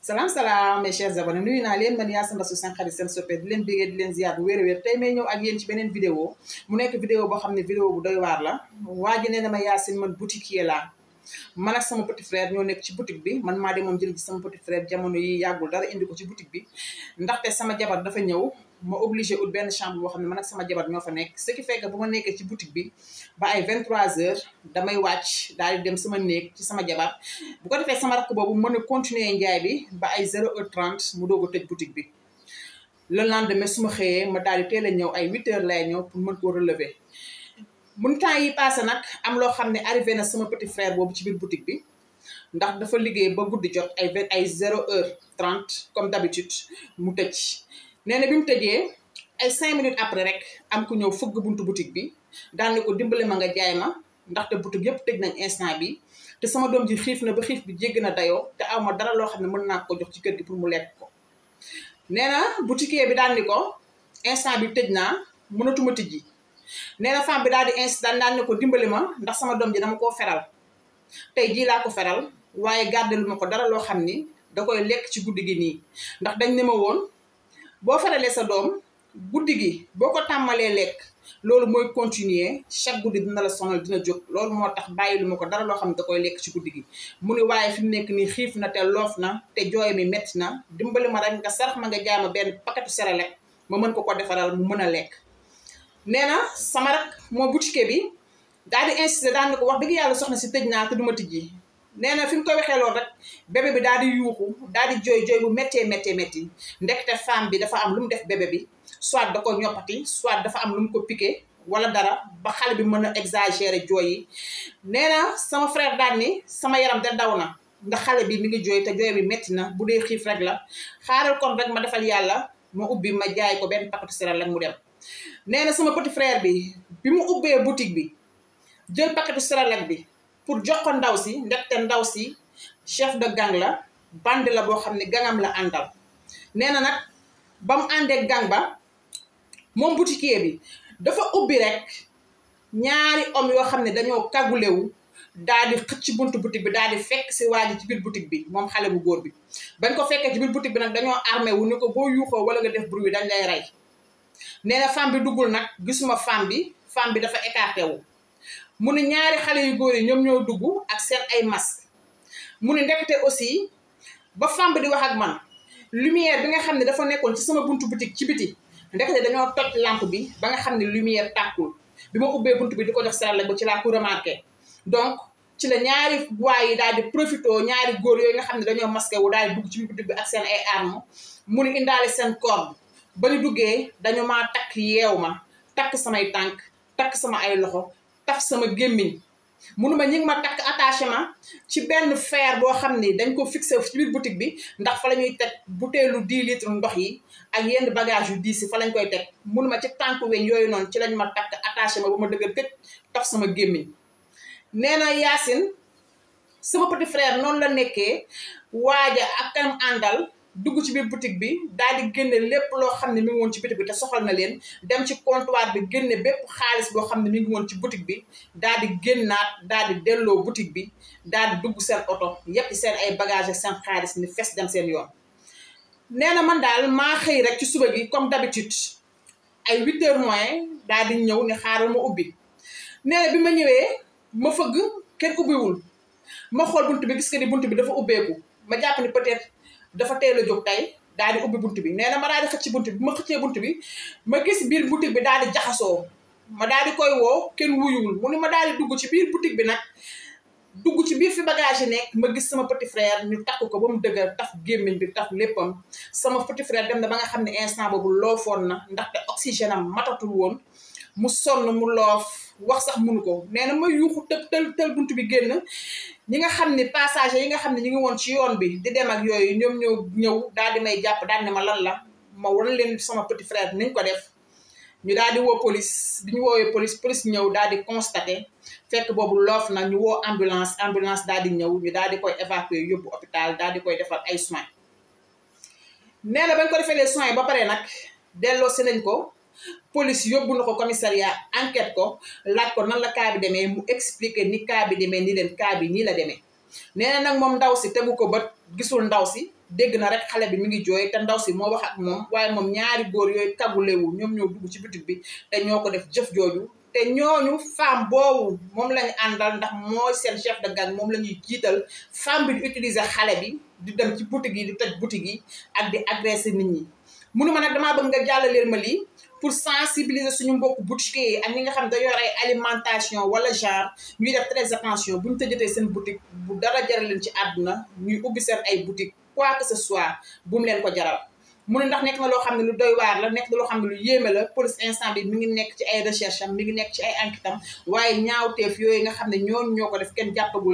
Salam mes chers abonnés nuyu naa leen man yaa sa ndasu seen xarit seen soppe di leen bégee di leen ziar bu wér tey may ñëw ak yéen ci beneen vidéo mu nekk vidéo boo xam ne vidéo bu doy waar la waa ji nee na ma Yacine man boutiquier laa man ak sama petit frère ñoo nekk ci boutique bi man maa demoon jël ci sama petit frère jamono yi yàggul dara indi ko ci boutique bi ndaxte sama jabar dafa ñëw ma obligé ut benn chambre boo xam ne man ak sama jabar ñoo fa nekk ce qui fait que bu ma nekkee ci boutique bi ba ay 23h damay wàcc daal di dem sama néeg ci sama jabar bu ko defee sama rakk boobu mën a continuer njaay bi ba ay 0h30 mu doog a tëj boutique bi le lendemain su ma xëyee ma daal di teel a ñëw ay 8h lay ñëw pour mën koo relever mun temps yi passé nag am loo xam ne arrivé na sama petit frère boobu ci biir boutique bi ndax dafa liggéey ba guddi jot ay 0h30 comme d'habitude mu tëj nee na bi mu tëjee ay 5 minutes après rek am ku ñëw fëgg buntu boutique bi daal ni ko dimbale ma nga jaay ma ndaxte boutique yëpp tëj nañ instant bi te sama doom ji xiif na ba xiif bi jégg na dayoo te aw ma dara loo xam ne mën naa ko jox ci kër gi pour mu lekk ko nee na boutiquier bi daal ni ko instant bi tëj naa mënatuma tijji nee na femme bi daal di daal ni ko dimbali ma ndax sama doom ji dama koo feral tey jii laa ko feral waaye gàddalu ma ko dara loo xam ni da koy lekk ci guddi gi nii ndax dañ ne ma woon boo feralee sa doom guddi gi boo ko tàmmalee lekk loolu mooy continuer chaque guddi dina la sonal dina jóg loolu moo tax bàyyi lu ma ko dara loo xam ne da koy lekk ci guddi gi mu ne waaye fi mu nekk nii xiif na te loof na te jooy mi metti na dimbali ma rek nga sarax ma nga jaay ma benn paquetu céréales ma mën ko defaral mu mën a lekk nee na sama rak moo boutique bi daal di insister daal ni ko wax dëgg yàlla soxna si tëj naa te duma tijji nee na fi mu koy waxee loolu rek bébé bi daal di yuuxu daal di jooy bu métti ndekete femme bi dafa am lu mu def bébé bi soit da ko ñoppati soit dafa am lu mu ko piqué wala dara ba xale bi mën a exagérer jooy yi nee na sama frère daal ni sama yaram de daw na ndax xale bi mi ngi jooy te jooy bi métti na bu dee xiif rek la xaaral kon rek ma defal yàlla ma ubbi ma jaay ko benn paquetu céréales rek mu dem nee na sama petit frère bi mu ubbee boutique bi jël paquetu céréales bi pour jox ko ndaw si ndekte ndaw si chef de gang la bande la boo xam ne gangam la àndal nee na nag ba mu àndee gang ba moom boutiquier bi dafa ubbi rek ñaari homme yoo xam ne dañoo kagulewu daal di xëcc buntu boutique bi daal di fekk si waa ji ci biir boutique bi moom xale bu góor bi bañ ko fekkee ci biir boutique bi nag dañoo armé wu ni ko boo yuuxoo wala nga def bruit bi dañ lay rey nee na femme bi duggul nag gisuma femme bi dafa écarté wu mu ne ñaari xale yu góor yi ñoom ñoo dugg ak seen ay masque mu ne ndekete aussi ba femme bi di wax ak man lumière bi nga xam ne dafa nekkoon ci sama buntu boutique ci biti ndekete dañoo toj lampe bi ba nga xam ne lumière tàkkul bi ma ubbee buntu bi di ko jox céréales ba ci laa ko remarqué donc ci la ñaari waay yi daal di profité ñaari góor yooyu nga xam ne dañoo masqué wu daal di dugg ci biir boutique bi ak seen ay armes mu ne indaale seen corde ba ñu duggee dañu maa takk yeew ma takk samay tànk takk sama ay loxo taf sama gémmiñ munuma ñi ngi ma takk attachement ci benn fer boo xam ni dañ ko fixé ci biir boutique bi ndax fa la ñuy teg butéelu 10 litres ndox yi ak yenn bagage yu diis yi fa lañ koy teg munuma ci tànk weñ yooyu noonu ci lañ ma takk attachement ba ma dëggal këj taf sama gémmiñ nee na Yacine sama petit frère noonu la nekkee waaja ak kam àndal dugg ci biir boutique bi daal di génne lépp loo xam ne mi ngi woon ci boutique bi te soxal na leen dem ci comptoir bi génne bépp xaalis boo xam ne mi ngi woon ci boutique bi daal di génnaat daal di delloo boutique bi daal di dugg seen oto yépp seen ay bagage seen xaalis ni fes dem seen yoon nee na man daal maa xëy rek ci suba gi comme d'habitude ay 8h moins daal di ñëw ne xaaral ma ubbi nee na bi ma ñëwee ma fëgg kenn ubbiwul ma xool buntu bi gis nga ni buntu bi dafa ubbeeku ma jàpp ni peut-être dafa teel a jóg tey daal di ubbi buntu bi nee na ma daal di xëcc buntu bi ma xëccee buntu bi ma gis biir boutique bi daal di jaxasoo ma daal di koy woo kenn wuyuwul mu ne ma daal di dugg ci biir boutique bi nag dugg ci biir fi bagage yi nekk ma gis sama petit frère ñu takk ko ba mu dëgër taf gémmiñ bi taf léppam sama petit frère dem na ba nga xam ne instant boobu loofoon na ndaxte oxygène am matatul woon mu sonn mu loof wax sax munu ko nee na ma yuuxu tël buntu bi génn ñi nga xam ne passager yi nga xam ne ñu ngi woon ci yoon bi di dem ak yooyu ñoom ñoo ñëw daal di may jàpp daal ne ma lan la ma wan leen sama petit frère niñ ko def ñu daal di woo police bi ñu woowee police ñëw daal di constaté fekk boobu loof na ñu woo ambulance daal di ñëw ñu daal di koy évacuer yóbbu hôpital daal di koy defal ay soins nee na bañ ko defee les soins ba pare nag delloo si nañ ko police yóbbu na ko commissariat enquête ko laaj ko nan la cas bi demee mu expliquer ni cas bi demee ni leen cas bi nii la demee nee na nag moom ndaw si tegu ko bët gisul ndaw si dégg na rek xale bi mi ngi jooy te ndaw si moo wax ak moom waaye moom ñaari góor yooyu kagulewu ñoom ñoo dugg ci boutique bi te ñoo ko def jëf jooju te ñooñu femme boobu moom lañu àndal ndax mooy seen chef de gang moom la ñuy jiital femme bi di utiliser xale bi di dem ci boutique yi di toj boutique yi ak di agresser nit ñi munuma nag damaa bëgg nga jàllaleel ma lii pour sensibiliser suñu mbokk boutiquiers yi ak ñi nga xam dañoo yor ay alimentation wala genre ñuy def très attention bu ñu tëjatee seen boutique bu dara jaral leen ci àdduna ñuy ubbi seen ay boutique quoi que ce soit bu mu leen ko jaral mu ne ndax nekk na loo xam ne lu doy waar la nekk na loo xam ne lu yéeme la police instant bi mi ngi nekk ci ay recherche am mi ngi nekk ci ay enquête am waaye ñaawteef yooyu nga xam ne ñoo ko def kenn jàppagul